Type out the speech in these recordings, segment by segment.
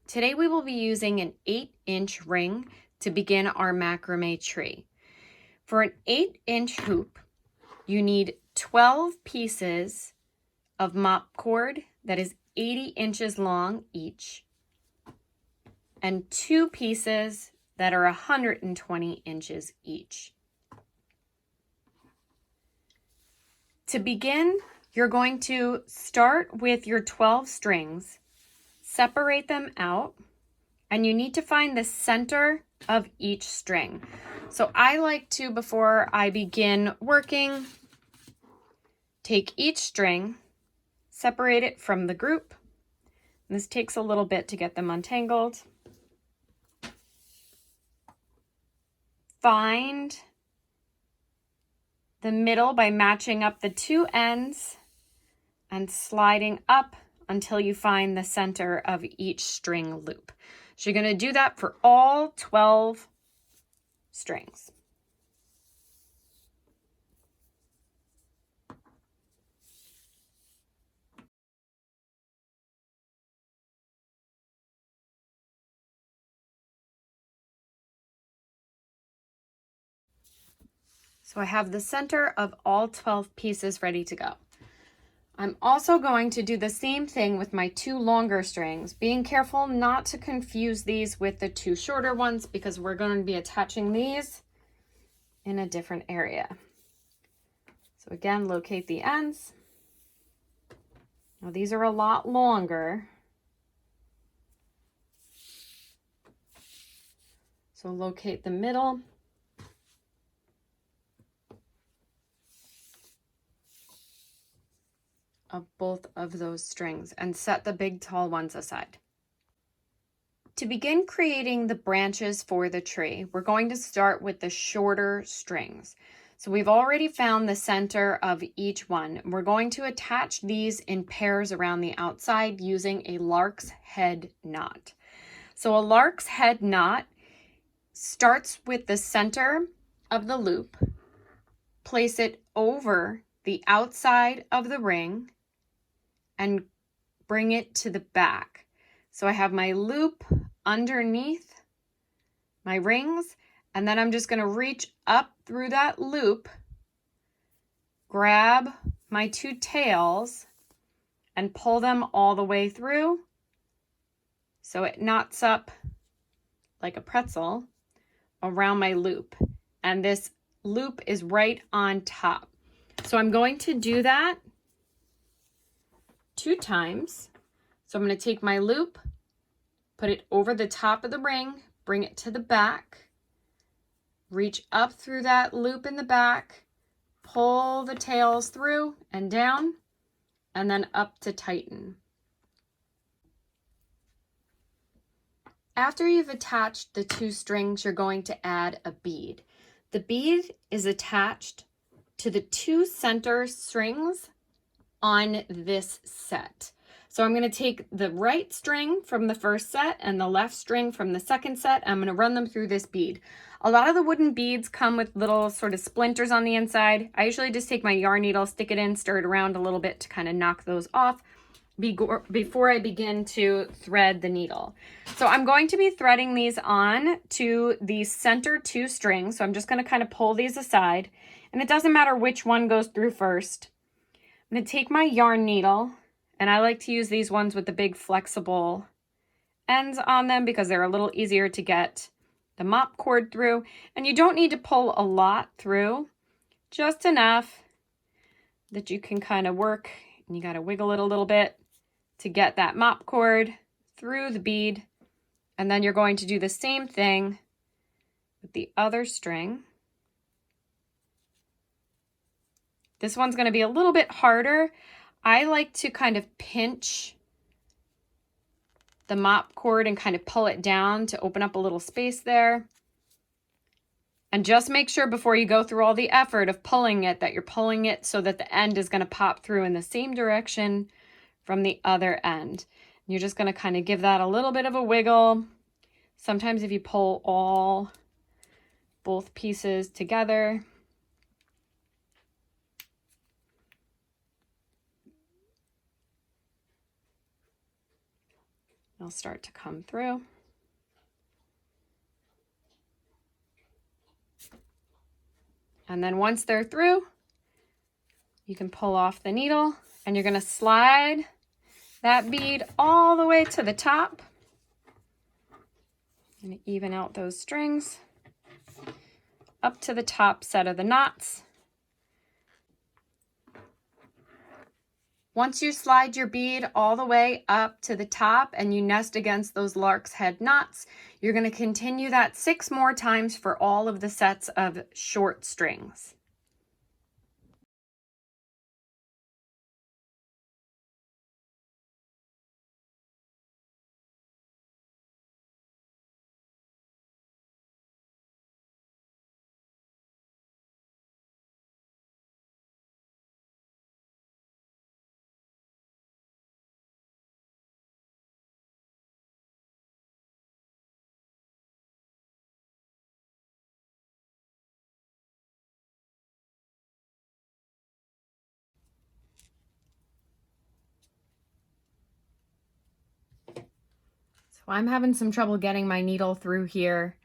Today we will be using an 8-inch ring to begin our macrame tree. For an 8-inch hoop, you need 12 pieces of mop cord that is 80 inches long each, and 2 pieces that are 120 inches each. To begin, you're going to start with your 12 strings, separate them out, and you need to find the center of each string. So I like to, before I begin working, take each string, separate it from the group. This takes a little bit to get them untangled. Find the middle by matching up the 2 ends and sliding up until you find the center of each string loop. So you're going to do that for all 12 strings. So I have the center of all 12 pieces ready to go. I'm also going to do the same thing with my 2 longer strings, being careful not to confuse these with the 2 shorter ones because we're going to be attaching these in a different area. So again, locate the ends. Now these are a lot longer. So locate the middle. Of both of those strings and set the big tall ones aside. To begin creating the branches for the tree, we're going to start with the shorter strings. So we've already found the center of each one. We're going to attach these in pairs around the outside using a lark's head knot. So a lark's head knot starts with the center of the loop, place it over the outside of the ring, and bring it to the back. So I have my loop underneath my rings, and then I'm just going to reach up through that loop, grab my 2 tails, and pull them all the way through so it knots up like a pretzel around my loop. And this loop is right on top. So I'm going to do that 2 times. So I'm going to take my loop, put it over the top of the ring, bring it to the back, reach up through that loop in the back, pull the tails through and down, and then up to tighten. After you've attached the 2 strings, you're going to add a bead. The bead is attached to the 2 center strings on this set. So I'm going to take the right string from the first set and the left string from the second set. I'm going to run them through this bead. A lot of the wooden beads come with little sort of splinters on the inside. I usually just take my yarn needle, stick it in, stir it around a little bit to kind of knock those off before I begin to thread the needle. So I'm going to be threading these on to the center 2 strings. So I'm just going to kind of pull these aside, and it doesn't matter which one goes through first. I'm going to take my yarn needle, and I like to use these ones with the big flexible ends on them because they're a little easier to get the mop cord through. And you don't need to pull a lot through, just enough that you can kind of work, and you got to wiggle it a little bit to get that mop cord through the bead. And then you're going to do the same thing with the other string. This one's going to be a little bit harder. I like to kind of pinch the mop cord and kind of pull it down to open up a little space there. And just make sure before you go through all the effort of pulling it that you're pulling it so that the end is going to pop through in the same direction from the other end. You're just going to kind of give that a little bit of a wiggle. Sometimes if you pull both pieces together, they'll start to come through. And then once they're through, you can pull off the needle and you're going to slide that bead all the way to the top and even out those strings up to the top set of the knots. Once you slide your bead all the way up to the top and you nest against those lark's head knots, you're going to continue that 6 more times for all of the sets of short strings. I'm having some trouble getting my needle through here,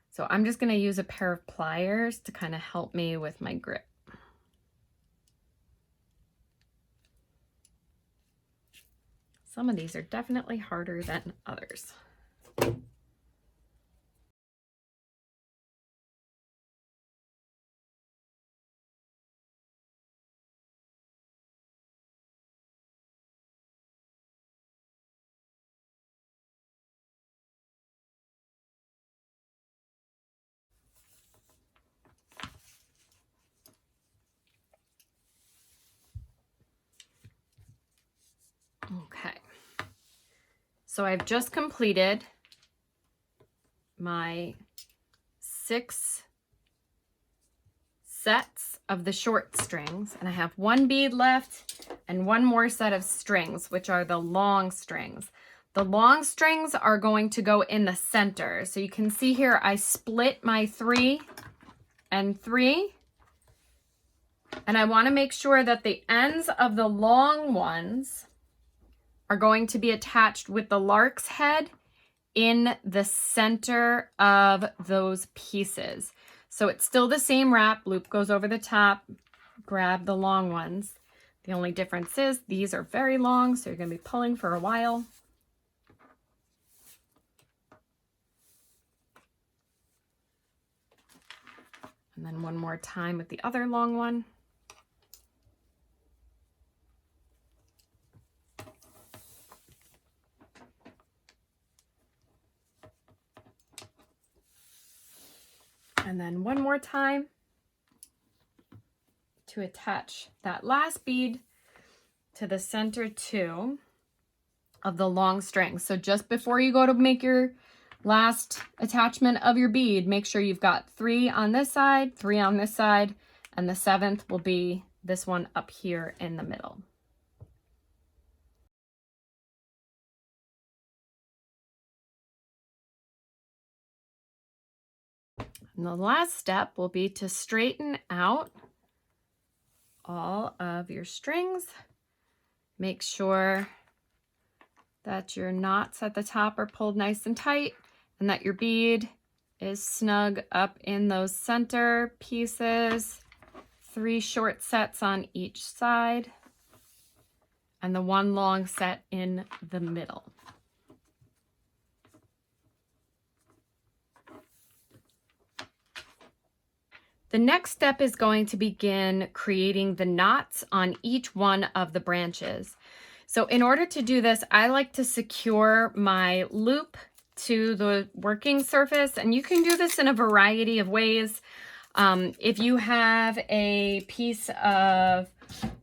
so I'm just going to use a pair of pliers to kind of help me with my grip. Some of these are definitely harder than others. Okay, so I've just completed my 6 sets of the short strings, and I have 1 bead left and 1 more set of strings, which are the long strings. The long strings are going to go in the center. So you can see here I split my 3 and 3, and I want to make sure that the ends of the long ones are going to be attached with the lark's head in the center of those pieces. So it's still the same wrap, loop goes over the top, grab the long ones. The only difference is these are very long, so you're going to be pulling for a while. And then one more time with the other long one. And then one more time to attach that last bead to the center 2 of the long string. So just before you go to make your last attachment of your bead, make sure you've got 3 on this side, 3 on this side, and the 7th will be this one up here in the middle. And the last step will be to straighten out all of your strings. Make sure that your knots at the top are pulled nice and tight and that your bead is snug up in those center pieces. 3 short sets on each side and the 1 long set in the middle. The next step is going to begin creating the knots on each one of the branches. So in order to do this, I like to secure my loop to the working surface, and you can do this in a variety of ways. If you have a piece of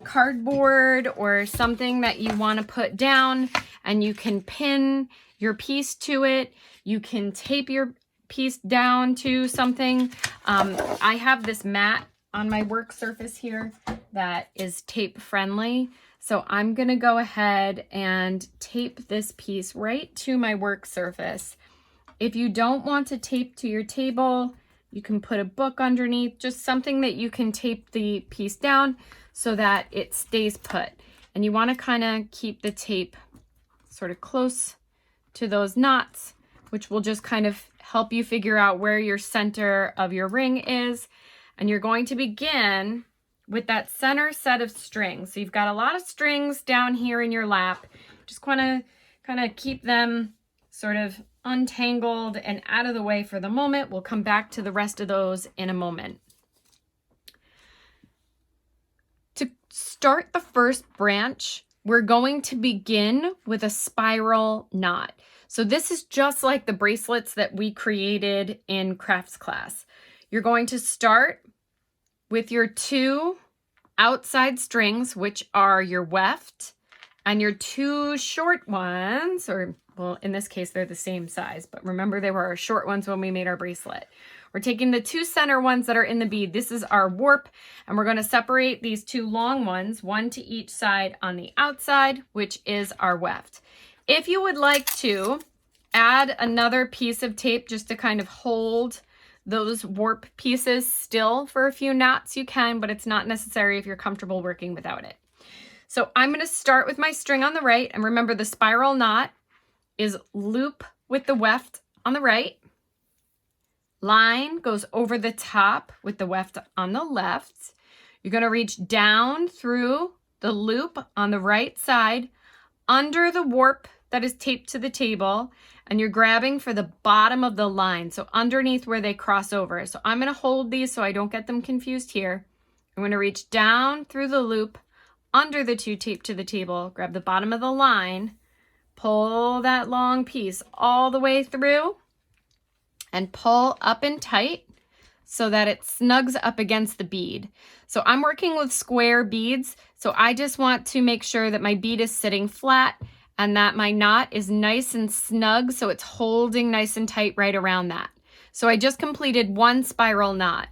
cardboard or something that you want to put down and you can pin your piece to it, you can tape your piece down to something. I have this mat on my work surface here that is tape friendly. So I'm gonna go ahead and tape this piece right to my work surface. If you don't want to tape to your table, you can put a book underneath, just something that you can tape the piece down so that it stays put. And you wanna kinda keep the tape sort of close to those knots, which will just kind of help you figure out where your center of your ring is. And you're going to begin with that center set of strings. So you've got a lot of strings down here in your lap. Just want to kind of keep them sort of untangled and out of the way for the moment. We'll come back to the rest of those in a moment. To start the first branch, we're going to begin with a spiral knot. So this is just like the bracelets that we created in crafts class. You're going to start with your 2 outside strings, which are your weft, and your 2 short ones, or well, in this case, they're the same size, but remember they were our short ones when we made our bracelet. We're taking the 2 center ones that are in the bead. This is our warp, and we're going to separate these 2 long ones, one to each side on the outside, which is our weft. If you would like to add another piece of tape just to kind of hold those warp pieces still for a few knots, you can, but it's not necessary if you're comfortable working without it. So I'm going to start with my string on the right, and remember the spiral knot is loop with the weft on the right, line goes over the top with the weft on the left. You're going to reach down through the loop on the right side under the warp that is taped to the table, and you're grabbing for the bottom of the line, so underneath where they cross over. So I'm going to hold these so I don't get them confused here. I'm going to reach down through the loop under the 2 taped to the table, grab the bottom of the line, pull that long piece all the way through, and pull up and tight so that it snugs up against the bead. So I'm working with square beads, so I just want to make sure that my bead is sitting flat and that my knot is nice and snug, so it's holding nice and tight right around that. So I just completed 1 spiral knot.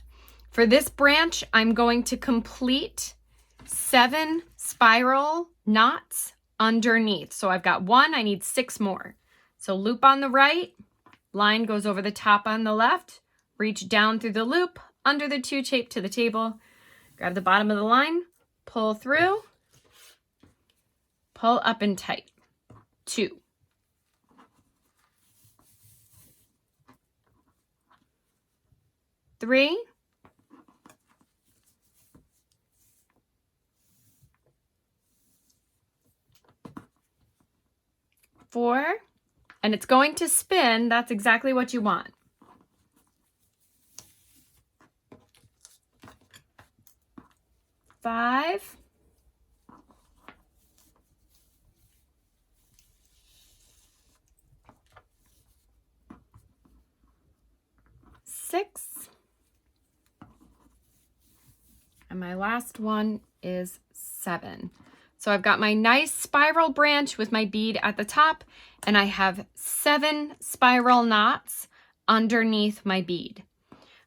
For this branch, I'm going to complete 7 spiral knots underneath. So I've got 1, I need 6 more. So loop on the right, line goes over the top on the left, reach down through the loop, under the 2 taped to the table, grab the bottom of the line, pull through, pull up and tight. 2. 3. 4. And it's going to spin. That's exactly what you want. 5. 6. And my last one is 7. So I've got my nice spiral branch with my bead at the top, and I have 7 spiral knots underneath my bead.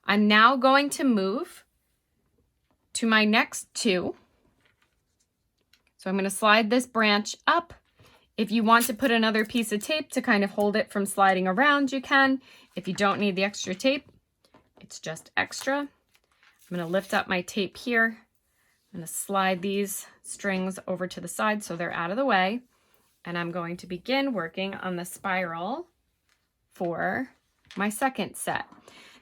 I'm now going to move to my next 2. So I'm going to slide this branch up. If you want to put another piece of tape to kind of hold it from sliding around, you can. If you don't need the extra tape, it's just extra. I'm going to lift up my tape here. I'm going to slide these strings over to the side so they're out of the way. And I'm going to begin working on the spiral for my second set.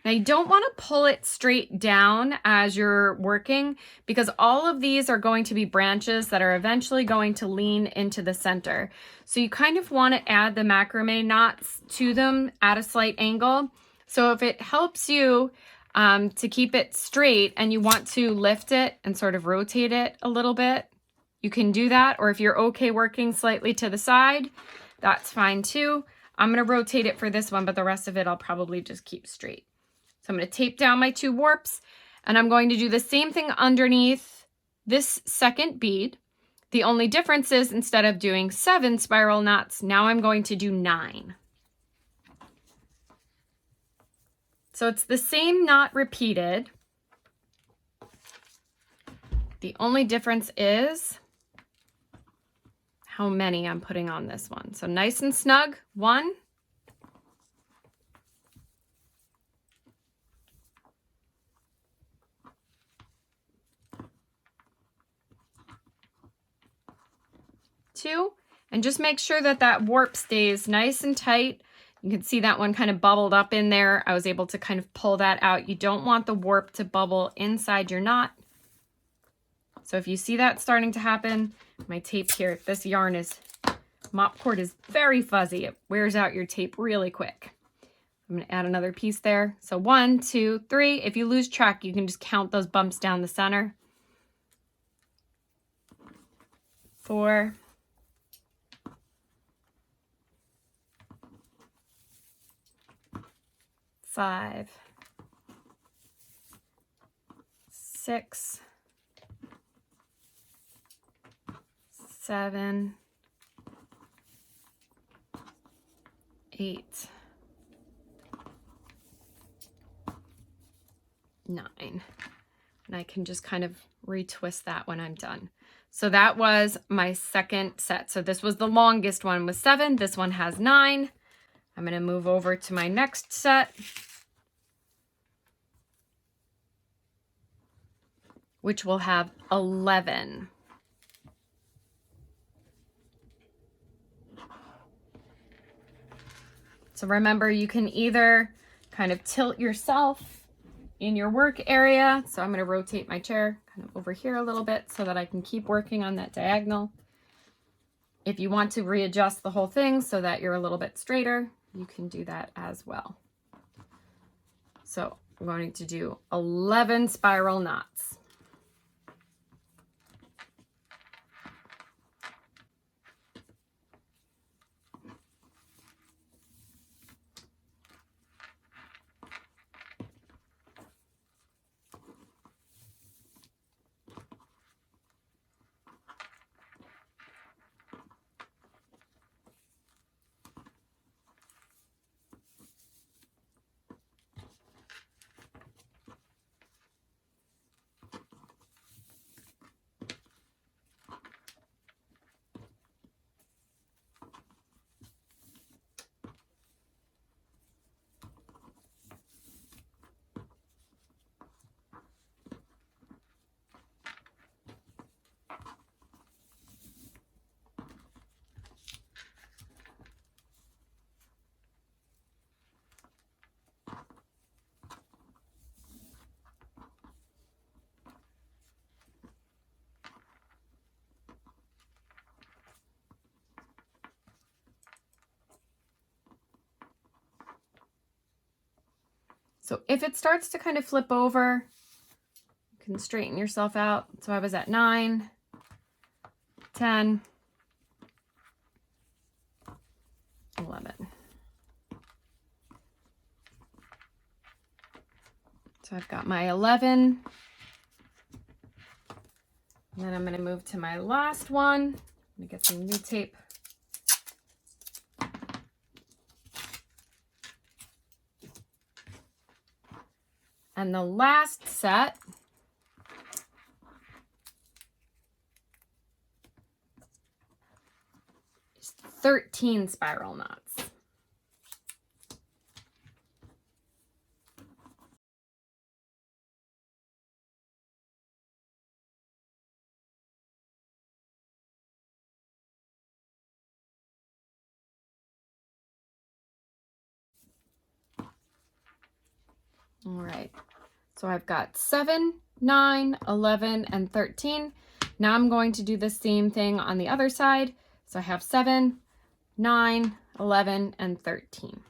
Now you don't want to pull it straight down as you're working because all of these are going to be branches that are eventually going to lean into the center. So you kind of want to add the macrame knots to them at a slight angle. So if it helps you to keep it straight and you want to lift it and sort of rotate it a little bit, you can do that. Or if you're okay working slightly to the side, that's fine too. I'm going to rotate it for this one, but the rest of it I'll probably just keep straight. So I'm going to tape down my 2 warps, and I'm going to do the same thing underneath this second bead. The only difference is instead of doing 7 spiral knots, now I'm going to do 9. So it's the same knot repeated. The only difference is how many I'm putting on this one. So nice and snug, 1. 2, And just make sure that that warp stays nice and tight. You can see that one kind of bubbled up in there. I was able to kind of pull that out. You don't want the warp to bubble inside your knot. So if you see that starting to happen, my tape here, this yarn is, mop cord is very fuzzy. It wears out your tape really quick. I'm going to add another piece there. So 1, 2, 3. If you lose track, you can just count those bumps down the center. 4. 5, 6, 7, 8, 9. And I can just kind of retwist that when I'm done. So that was my second set. So this was the longest one with 7. This one has 9. I'm going to move over to my next set, which will have 11. So remember, you can either kind of tilt yourself in your work area. So I'm going to rotate my chair kind of over here a little bit so that I can keep working on that diagonal. If you want to readjust the whole thing so that you're a little bit straighter, you can do that as well. So I'm going to do 11 spiral knots. So if it starts to kind of flip over, you can straighten yourself out. So I was at 9, 10, 11. So I've got my 11. And then I'm going to move to my last one. I'm going to get some new tape. And the last set is 13 spiral knots. All right. So I've got 7, 9, 11, and 13. Now I'm going to do the same thing on the other side. So I have 7, 9, 11, and 13.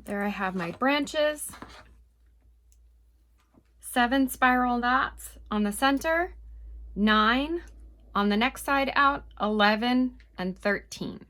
There I have my branches, 7 spiral knots on the center, 9 on the next side out, 11, and 13.